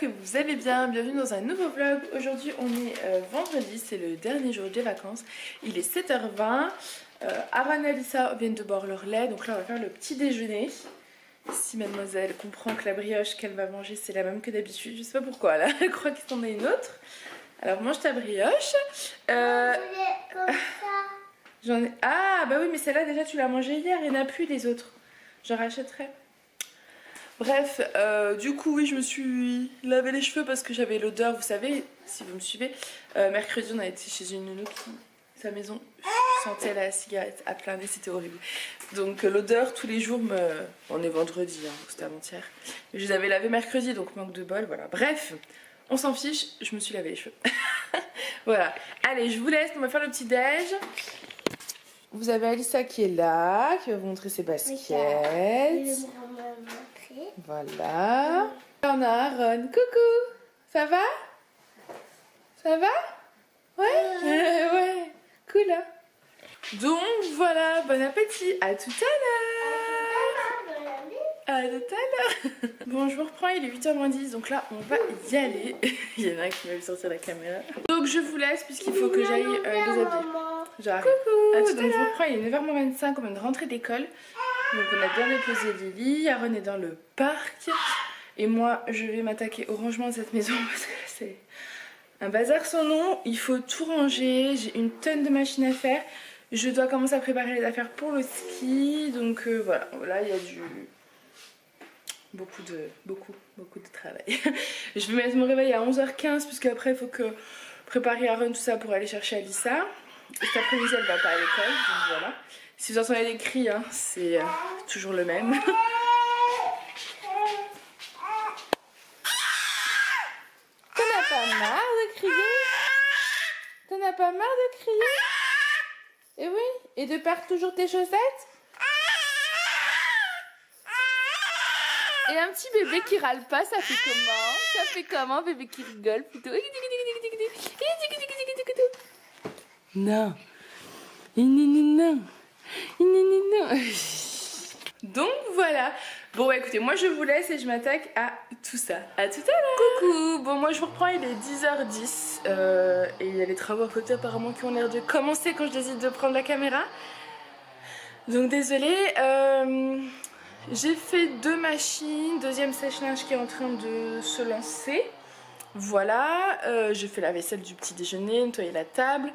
que vous allez bien, bienvenue dans un nouveau vlog. Aujourd'hui on est vendredi, c'est le dernier jour des vacances. Il est 7h20, Aaron et Alissa viennent de boire leur lait, donc là on va faire le petit déjeuner. Si mademoiselle comprend que la brioche qu'elle va manger c'est la même que d'habitude, je sais pas pourquoi là, elle croit qu'il s'en a une autre. Alors mange ta brioche. J'en ai... Ah bah oui mais celle-là déjà tu l'as mangée hier, il n'y en a plus les autres. J'en rachèterai. Bref, du coup oui je me suis lavé les cheveux parce que j'avais l'odeur, vous savez, si vous me suivez, mercredi on a été chez une nounou qui, sa maison sentait la cigarette à plein nez, c'était horrible. Donc l'odeur tous les jours me... On est vendredi, hein, c'était avant-hier. Je les avais lavés mercredi donc manque de bol, voilà. Bref, on s'en fiche, je me suis lavé les cheveux. Voilà, allez je vous laisse, on va faire le petit déj. Vous avez Alissa qui est là, qui va vous montrer ses baskets. Voilà. On a Aaron. Coucou. Ça va? Ça va? Ouais? Ouais. Cool hein? Donc voilà, bon appétit. À tout à l'heure. À tout à l'heure. Bon, je vous reprends, il est 8h-10, donc là on va y aller. Il y en a un qui m'a vu sortir la caméra. Donc je vous laisse puisqu'il faut que j'aille les habiller. J'arrive. Coucou. Donc je vous reprends, il est 9h-25, on vient de rentrer d'école. Donc on a bien déposé Lily, Aaron est dans le parc. Et moi je vais m'attaquer au rangement de cette maison parce que c'est un bazar sans nom. Il faut tout ranger, j'ai une tonne de machines à faire. Je dois commencer à préparer les affaires pour le ski. Donc voilà, là il y a du... beaucoup de travail. Je vais mettre mon réveil à 11h15 puisque après il faut que préparer Aaron tout ça pour aller chercher Alissa. Et cet après-midi elle va pas à l'école, donc voilà. Si vous entendez des cris, hein, c'est toujours le même. T'en as pas marre de crier? T'en as pas marre de crier? Et oui, et de perdre toujours tes chaussettes? Et un petit bébé qui râle pas, ça fait comment? Ça fait comment, bébé qui rigole plutôt? Non. Non. Donc voilà. Bon écoutez, moi je vous laisse et je m'attaque à tout ça. À tout à l'heure. Coucou. Bon moi je vous reprends, il est 10h10 et il y a les travaux à côté apparemment qui ont l'air de commencer quand je décide de prendre la caméra. Donc désolée. J'ai fait 2 machines, deuxième sèche-linge qui est en train de se lancer. Voilà, j'ai fait la vaisselle du petit déjeuner, nettoyer la table.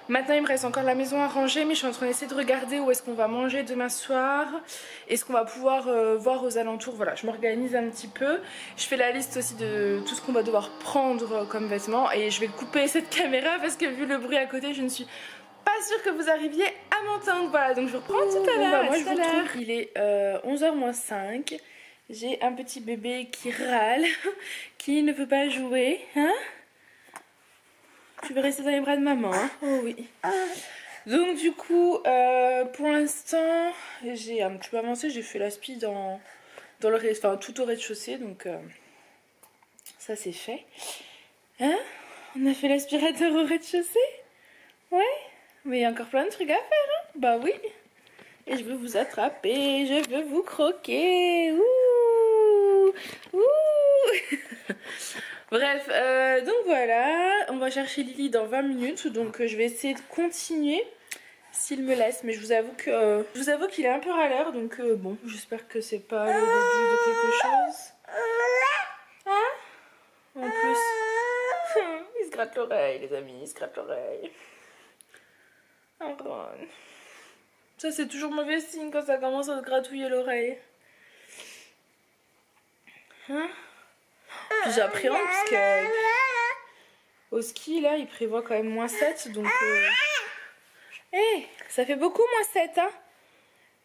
Maintenant il me reste encore la maison à ranger, mais je suis en train d'essayer de regarder où est-ce qu'on va manger demain soir. Est-ce qu'on va pouvoir voir aux alentours, voilà, je m'organise un petit peu. Je fais la liste aussi de tout ce qu'on va devoir prendre comme vêtements. Et je vais couper cette caméra parce que vu le bruit à côté, je ne suis pas sûre que vous arriviez à m'entendre. Voilà, donc je reprends tout à l'heure. Bah, moi je vous retrouve, il est 11h-5. J'ai un petit bébé qui râle, qui ne veut pas jouer, hein? Tu veux rester dans les bras de maman, hein? Oh oui. Donc du coup, pour l'instant, j'ai un petit peu avancé, j'ai fait l'aspi dans le enfin, tout au rez-de-chaussée, donc ça c'est fait. Hein? On a fait l'aspirateur au rez-de-chaussée? Ouais? Mais il y a encore plein de trucs à faire, hein? Bah oui. Et je veux vous attraper, je veux vous croquer. Ouh! Ouh! Bref, donc voilà, on va chercher Lily dans 20 minutes, donc je vais essayer de continuer s'il me laisse, mais je vous avoue qu'il est un peu râleur, donc bon, j'espère que c'est pas le début de quelque chose. Hein? En plus, il se gratte l'oreille, les amis, il se gratte l'oreille. Aaron. Ça c'est toujours mauvais signe quand ça commence à se gratouiller l'oreille. Hein? Puis j'appréhende parce que au ski là il prévoit quand même -7, donc hey, ça fait beaucoup -7 hein.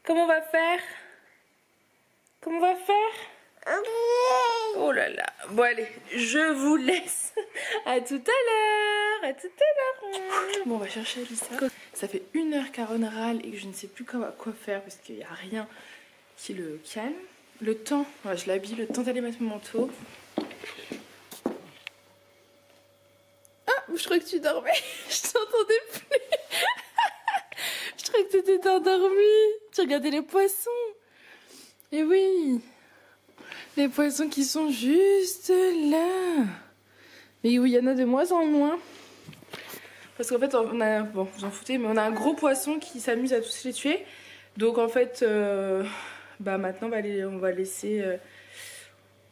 Comment on va faire? Comment on va faire? Oh là là. Bon allez, je vous laisse. À tout à l'heure. À tout à l'heure. Bon on va chercher Alissa. Ça fait 1 heure qu'Aaron râle et que je ne sais plus quoi faire parce qu'il n'y a rien qui le calme. Le temps, ouais, je l'habille, le temps d'aller mettre mon manteau. Ah, je croyais que tu dormais. Je t'entendais plus. Je croyais que tu étais endormie. Tu regardais les poissons. Et oui. Les poissons qui sont juste là. Mais oui, il y en a de moins en moins. Parce qu'en fait, on a... Bon, vous en foutez, mais on a un gros poisson qui s'amuse à tous les tuer. Donc en fait, bah maintenant, on va laisser...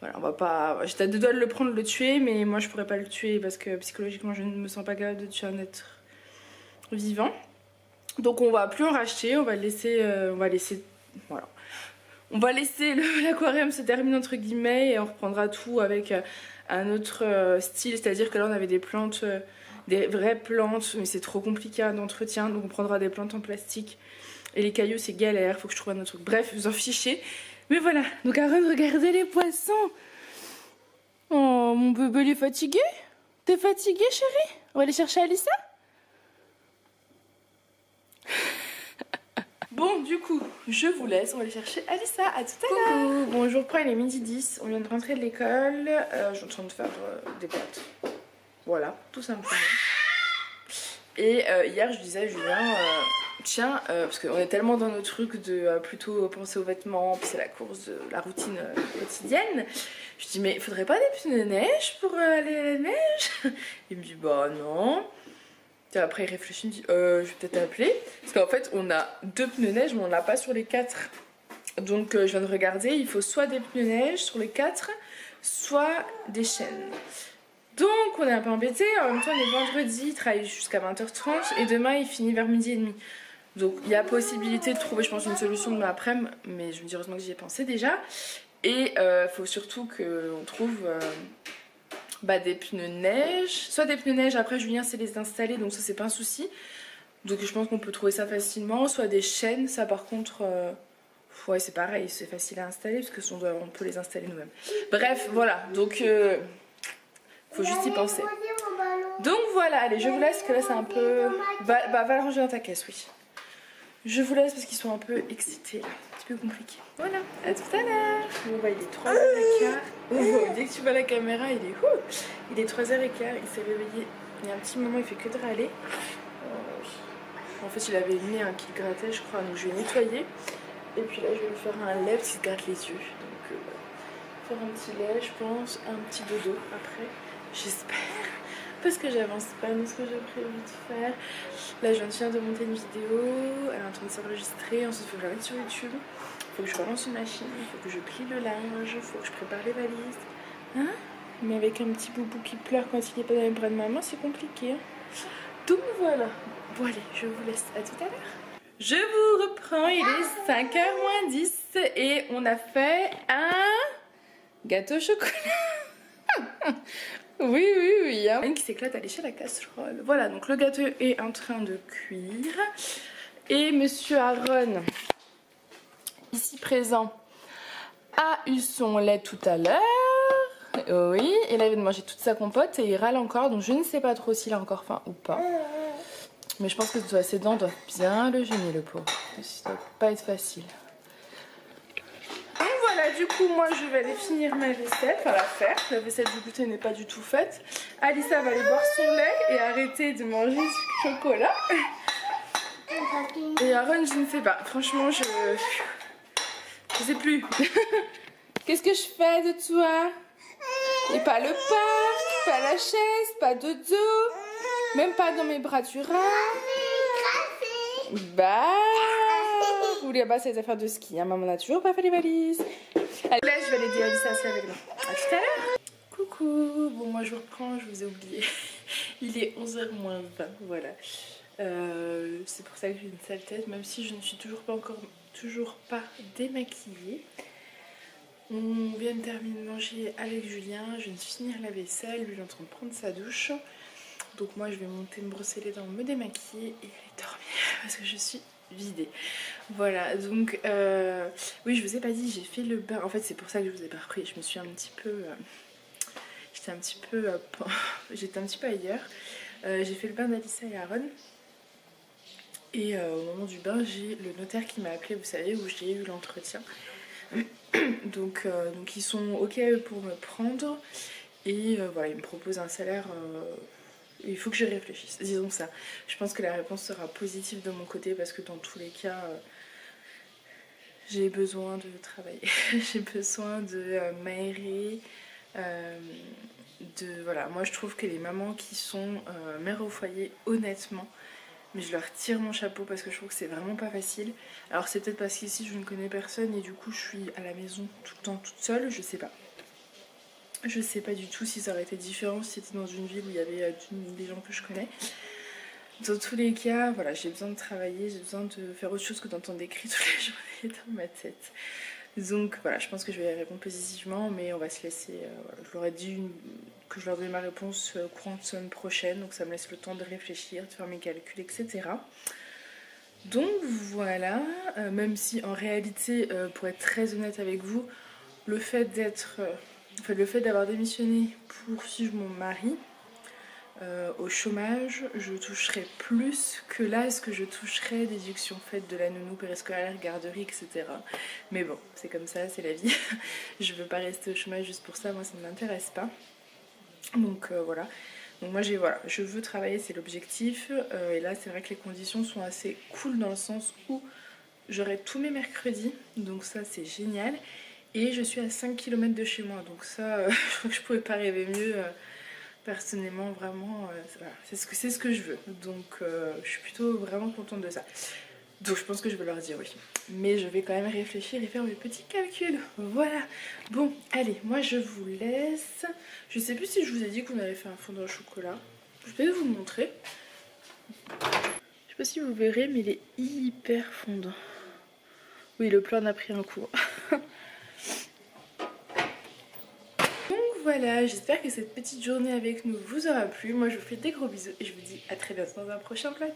Voilà, on va pas... J'étais à deux doigts de le prendre, de le tuer, mais moi je pourrais pas le tuer parce que psychologiquement, je ne me sens pas capable de tuer un être vivant. Donc on va plus en racheter, on va laisser... Voilà. On va laisser l'aquarium se terminer entre guillemets et on reprendra tout avec un autre style. C'est-à-dire que là on avait des plantes, des vraies plantes, mais c'est trop compliqué d'entretien. Donc on prendra des plantes en plastique. Et les cailloux c'est galère, faut que je trouve un autre truc. Bref, vous en fichez. Mais voilà, donc Aaron, regardez les poissons. Oh, mon bébé il est fatigué. T'es fatigué chérie? On va aller chercher Alissa. Bon, du coup, je vous laisse, on va aller chercher Alissa, à tout à l'heure. Bon, je reprends, il est midi 10, on vient de rentrer de l'école, je suis en train de faire des pâtes. Voilà, tout simplement. Et hier, je disais à Julien, tiens, parce qu'on est tellement dans nos trucs de plutôt penser aux vêtements, puis c'est la course, de la routine quotidienne. Je dis, mais il faudrait pas des pneus de neige pour aller à la neige? Il me dit, bah non. Et après il réfléchit, il me dit je vais peut-être appeler. Parce qu'en fait on a 2 pneus neige mais on n'a pas sur les 4. Donc je viens de regarder, il faut soit des pneus neige sur les 4, soit des chaînes. Donc on est un peu embêtés, en même temps on est vendredi, il travaille jusqu'à 20h30 et demain il finit vers midi et demi. Donc il y a possibilité de trouver je pense une solution demain après-midi, mais je me dis heureusement que j'y ai pensé déjà. Et il faut surtout qu'on trouve... bah, des pneus neige, soit des pneus neige, après Julien sait les installer donc ça c'est pas un souci, donc je pense qu'on peut trouver ça facilement, soit des chaînes, ça par contre ouais c'est pareil, c'est facile à installer parce que on peut les installer nous-mêmes. Bref voilà, donc faut juste y penser. Donc voilà, allez je vous laisse parce que là c'est un peu... va le ranger dans ta caisse, oui. Je vous laisse parce qu'ils sont un peu excités là, un petit peu compliqué. Voilà, à tout à l'heure. Bon bah il est 3h15. Oh, dès que tu vois la caméra, il est 3h15, il s'est réveillé il y a un petit moment, il fait que de râler. En fait il avait le nez qui grattait je crois, donc je vais nettoyer. Et puis là je vais lui faire un lait parce qu'il se gratte les yeux. Donc faire un petit lait je pense, un petit dodo après, j'espère. Parce que j'avance pas dans ce que j'ai prévu de faire. Là je viens de monter une vidéo, elle est en train de s'enregistrer, ensuite il faut que je la mette sur YouTube. Il faut que je relance une machine, il faut que je plie le linge, il faut que je prépare les valises. Hein? Mais avec un petit boubou qui pleure quand il est pas dans les bras de maman, c'est compliqué. Hein? Donc voilà. Bon allez, je vous laisse, à tout à l'heure. Je vous reprends, il est 5h moins 10 et on a fait un gâteau au chocolat. Oui, hein. Une qui s'éclate à lécher la casserole. Voilà, donc le gâteau est en train de cuire. Et monsieur Aaron, ici présent, a eu son lait tout à l'heure. Oui, et là il vient de manger toute sa compote et il râle encore. Donc je ne sais pas trop s'il a encore faim ou pas. Mais je pense que ses dents doivent bien le gêner, le pauvre. Ça doit pas être facile. Donc voilà, du coup moi je vais aller finir ma vaisselle, enfin la faire. La vaisselle du goûter n'est pas du tout faite. Alissa va aller boire son lait et arrêter de manger du chocolat. Et Aaron je ne sais pas, franchement je sais plus. Qu'est-ce que je fais de toi? Et pas le parc, pas la chaise, pas de dos, même pas dans mes bras tu râles. Bah oui, bah c'est les affaires de ski, hein. Maman n'a toujours pas fait les valises. Allez, là je vais aller dire Alissa assez avec nous. A tout à l'heure. Coucou, bon moi je vous reprends, je vous ai oublié. Il est 11h moins 20, voilà. C'est pour ça que j'ai une sale tête, même si je ne suis toujours pas démaquillée. On vient de terminer de manger avec Julien, je viens de finir la vaisselle, lui il est en train de prendre sa douche. Donc moi je vais monter me brosser les dents, me démaquiller et aller dormir parce que je suis vidée. Voilà, donc oui je vous ai pas dit, j'ai fait le bain, en fait c'est pour ça que je vous ai pas repris, je me suis un petit peu... j'étais un petit peu ailleurs. J'ai fait le bain d'Alissa et Aaron. Et au moment du bain, j'ai le notaire qui m'a appelé, vous savez, où j'ai eu l'entretien. donc ils sont ok pour me prendre. Et voilà, ils me proposent un salaire... il faut que je réfléchisse, disons ça. Je pense que la réponse sera positive de mon côté parce que dans tous les cas... j'ai besoin de travailler. J'ai besoin de m'aérer. Voilà, moi je trouve que les mamans qui sont mères au foyer, honnêtement, mais je leur tire mon chapeau parce que je trouve que c'est vraiment pas facile. Alors c'est peut-être parce qu'ici je ne connais personne et du coup je suis à la maison tout le temps toute seule, je sais pas. Je sais pas du tout si ça aurait été différent si c'était dans une ville où il y avait des gens que je connais. Dans tous les cas, voilà, j'ai besoin de travailler, j'ai besoin de faire autre chose que d'entendre des cris toute la journée dans ma tête. Donc voilà, je pense que je vais répondre positivement, mais on va se laisser. Voilà, je leur ai dit que je leur donnais ma réponse courant de semaine prochaine, donc ça me laisse le temps de réfléchir, de faire mes calculs, etc. Donc voilà, même si en réalité, pour être très honnête avec vous, le fait d'avoir démissionné pour suivre mon mari au chômage, je toucherai plus que là ce que je toucherais déduction faite de la nounou, périscolaire, garderie, etc. Mais bon, c'est comme ça, c'est la vie. Je veux pas rester au chômage juste pour ça, moi ça ne m'intéresse pas. Donc voilà. Donc moi voilà, je veux travailler, c'est l'objectif. Et là c'est vrai que les conditions sont assez cool dans le sens où j'aurai tous mes mercredis, donc ça c'est génial. Et je suis à 5 km de chez moi, donc ça je crois que je pouvais pas rêver mieux. Personnellement, vraiment, voilà, c'est ce que je veux. Donc je suis plutôt vraiment contente de ça. Donc je pense que je vais leur dire oui. Mais je vais quand même réfléchir et faire mes petits calculs. Voilà. Bon, allez, moi je vous laisse. Je sais plus si je vous ai dit qu'on avait fait un fondant au chocolat. Je vais vous le montrer. Je sais pas si vous verrez, mais il est hyper fondant. Oui, le plan a pris un coup. Voilà, j'espère que cette petite journée avec nous vous aura plu. Moi je vous fais des gros bisous et je vous dis à très bientôt dans un prochain vlog.